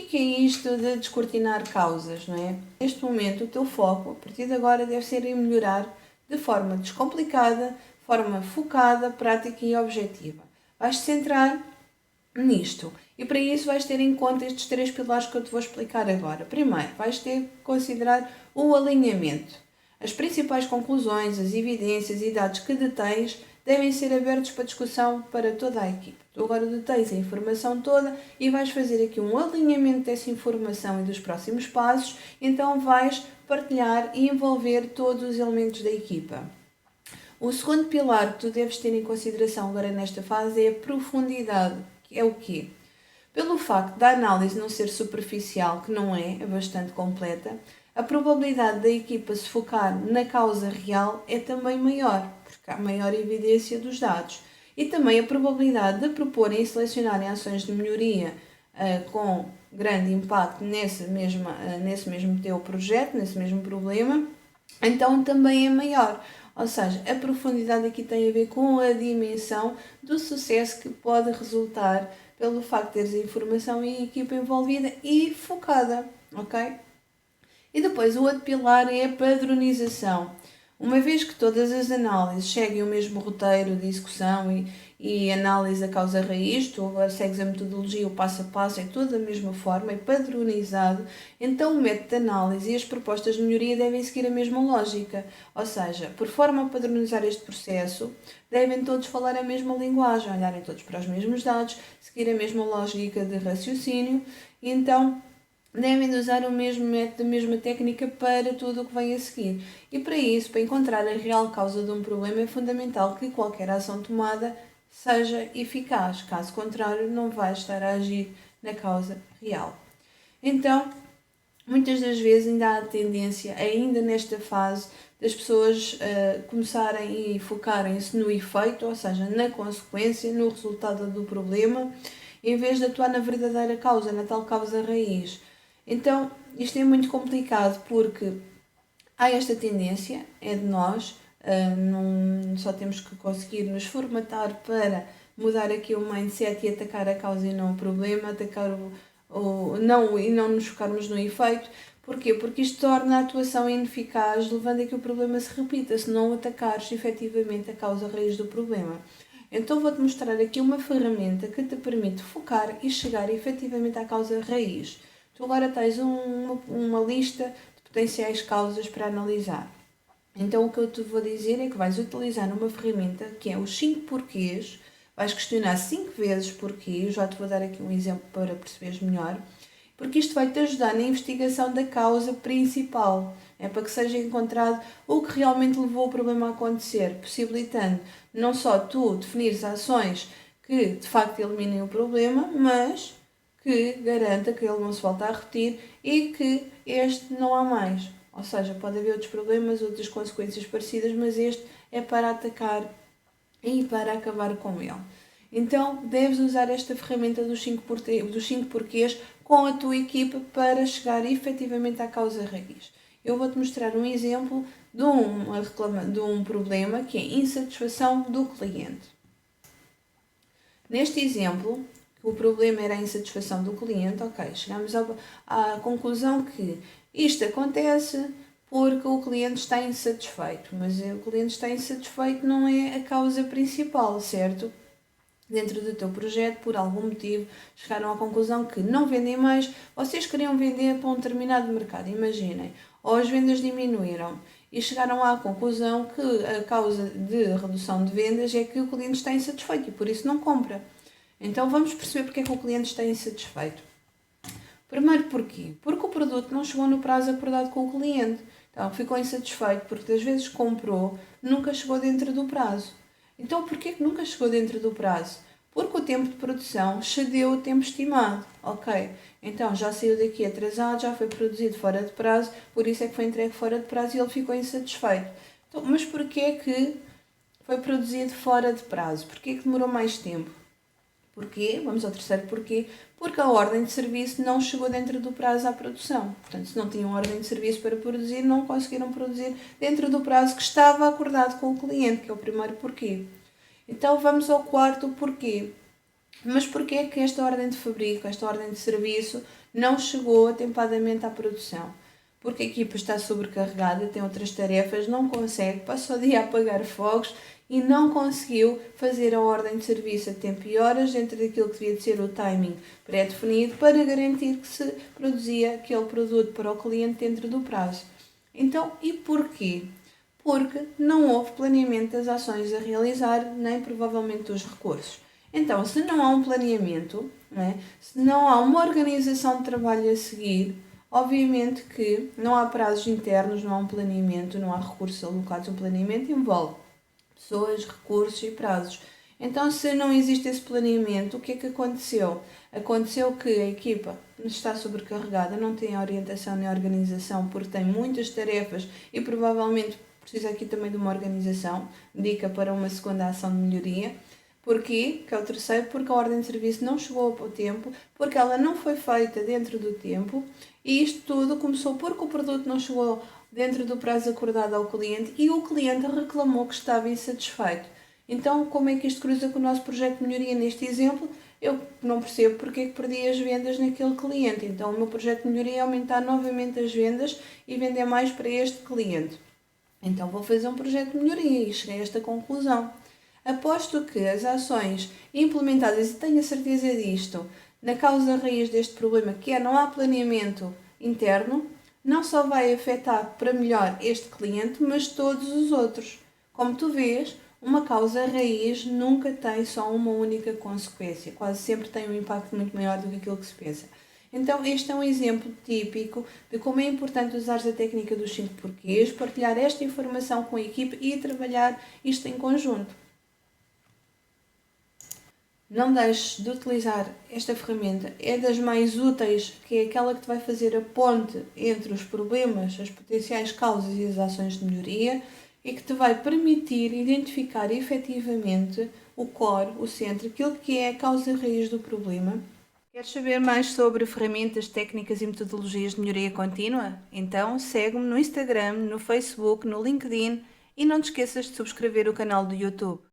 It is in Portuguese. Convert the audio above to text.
que é isto de descortinar causas, não é? Neste momento, o teu foco, a partir de agora, deve ser em melhorar de forma descomplicada, de forma focada, prática e objetiva. Vais-te centrar nisto. E para isso vais ter em conta estes 3 pilares que eu te vou explicar agora. Primeiro, vais ter que considerar o alinhamento. As principais conclusões, as evidências e dados que detens devem ser abertos para discussão para toda a equipe. Tu agora detens a informação toda e vais fazer aqui um alinhamento dessa informação e dos próximos passos, então vais partilhar e envolver todos os elementos da equipa. O segundo pilar que tu deves ter em consideração agora nesta fase é a profundidade, que é o quê? Pelo facto da análise não ser superficial, que não é bastante completa, a probabilidade da equipa se focar na causa real é também maior, porque há maior evidência dos dados. E também a probabilidade de proporem e selecionarem ações de melhoria com grande impacto nesse mesmo teu projeto, nesse mesmo problema, então também é maior. Ou seja, a profundidade aqui tem a ver com a dimensão do sucesso que pode resultar pelo facto de teres a informação e a equipa envolvida e focada, ok? E depois o outro pilar é a padronização. Uma vez que todas as análises seguem o mesmo roteiro de execução e análise da causa raiz, tu agora segues a metodologia, o passo a passo, é tudo da mesma forma, é padronizado, então o método de análise e as propostas de melhoria devem seguir a mesma lógica. Ou seja, por forma a padronizar este processo, devem todos falar a mesma linguagem, olharem todos para os mesmos dados, seguir a mesma lógica de raciocínio, e então devem de usar o mesmo método, a mesma técnica para tudo o que vem a seguir. E para isso, para encontrar a real causa de um problema, é fundamental que qualquer ação tomada seja eficaz. Caso contrário, não vais estar a agir na causa real. Então, muitas das vezes ainda há a tendência, ainda nesta fase, das pessoas começarem e focarem-se no efeito, ou seja, na consequência, no resultado do problema, em vez de atuar na verdadeira causa, na tal causa raiz. Então, isto é muito complicado porque há esta tendência, é de nós, só temos que conseguir nos formatar para mudar aqui o mindset e atacar a causa e não o problema, atacar e não nos focarmos no efeito. Porquê? Porque isto torna a atuação ineficaz, levando a que o problema se repita, se não atacares efetivamente a causa raiz do problema. Então vou-te mostrar aqui uma ferramenta que te permite focar e chegar efetivamente à causa raiz. Tu agora tens uma lista de potenciais causas para analisar. Então o que eu te vou dizer é que vais utilizar uma ferramenta que é os 5 porquês. Vais questionar 5 vezes porquê. Eu já te vou dar aqui um exemplo para perceberes melhor. Porque isto vai-te ajudar na investigação da causa principal. É para que seja encontrado o que realmente levou o problema a acontecer, possibilitando não só tu definires ações que de facto eliminem o problema, mas que garanta que ele não se volta a repetir e que este não há mais. Ou seja, pode haver outros problemas, outras consequências parecidas, mas este é para atacar e para acabar com ele. Então, deves usar esta ferramenta dos 5 porquês com a tua equipa para chegar efetivamente à causa raiz. Eu vou-te mostrar um exemplo de um problema que é insatisfação do cliente. Neste exemplo, o problema era a insatisfação do cliente, ok, chegamos à conclusão que isto acontece porque o cliente está insatisfeito, mas o cliente está insatisfeito não é a causa principal, certo? Dentro do teu projeto, por algum motivo, chegaram à conclusão que não vendem mais, vocês queriam vender para um determinado mercado, imaginem, ou as vendas diminuíram e chegaram à conclusão que a causa de redução de vendas é que o cliente está insatisfeito e por isso não compra. Então vamos perceber porque é que o cliente está insatisfeito. Primeiro porquê? Porque o produto não chegou no prazo acordado com o cliente. Então ficou insatisfeito porque das vezes comprou, nunca chegou dentro do prazo. Então porquê que nunca chegou dentro do prazo? Porque o tempo de produção excedeu o tempo estimado. Ok, então já saiu daqui atrasado, já foi produzido fora de prazo, por isso é que foi entregue fora de prazo e ele ficou insatisfeito. Então, mas porquê que foi produzido fora de prazo? Porquê que demorou mais tempo? Porquê? Vamos ao terceiro porquê. Porque a ordem de serviço não chegou dentro do prazo à produção. Portanto, se não tinham ordem de serviço para produzir, não conseguiram produzir dentro do prazo que estava acordado com o cliente, que é o primeiro porquê. Então, vamos ao quarto porquê. Mas porquê é que esta ordem de fabrico, esta ordem de serviço, não chegou atempadamente à produção? Porque a equipa está sobrecarregada, tem outras tarefas, não consegue, passa o dia a apagar fogos e não conseguiu fazer a ordem de serviço a tempo e horas dentro daquilo que devia de ser o timing pré-definido para garantir que se produzia aquele produto para o cliente dentro do prazo. Então, e porquê? Porque não houve planeamento das ações a realizar, nem provavelmente dos recursos. Então, se não há um planeamento, né, se não há uma organização de trabalho a seguir, obviamente que não há prazos internos, não há um planeamento, não há recursos alocados. Um planeamento envolve pessoas, recursos e prazos. Então, se não existe esse planeamento, o que é que aconteceu? Aconteceu que a equipa está sobrecarregada, não tem orientação nem organização, porque tem muitas tarefas e provavelmente precisa aqui também de uma organização. Dica para uma segunda ação de melhoria. Porquê? Que é o terceiro, porque a ordem de serviço não chegou ao tempo, porque ela não foi feita dentro do tempo, e isto tudo começou porque o produto não chegou dentro do prazo acordado ao cliente e o cliente reclamou que estava insatisfeito. Então, como é que isto cruza com o nosso projeto de melhoria neste exemplo? Eu não percebo porque é que perdi as vendas naquele cliente. Então, o meu projeto de melhoria é aumentar novamente as vendas e vender mais para este cliente. Então, vou fazer um projeto de melhoria e cheguei a esta conclusão. Aposto que as ações implementadas, e tenho a certeza disto, na causa raiz deste problema, que é não há planeamento interno, não só vai afetar para melhor este cliente, mas todos os outros. Como tu vês, uma causa raiz nunca tem só uma única consequência, quase sempre tem um impacto muito maior do que aquilo que se pensa. Então, este é um exemplo típico de como é importante usar a técnica dos 5 porquês, partilhar esta informação com a equipe e trabalhar isto em conjunto. Não deixes de utilizar esta ferramenta, é das mais úteis, que é aquela que te vai fazer a ponte entre os problemas, as potenciais causas e as ações de melhoria e que te vai permitir identificar efetivamente o core, o centro, aquilo que é a causa raiz do problema. Queres saber mais sobre ferramentas, técnicas e metodologias de melhoria contínua? Então segue-me no Instagram, no Facebook, no LinkedIn e não te esqueças de subscrever o canal do YouTube.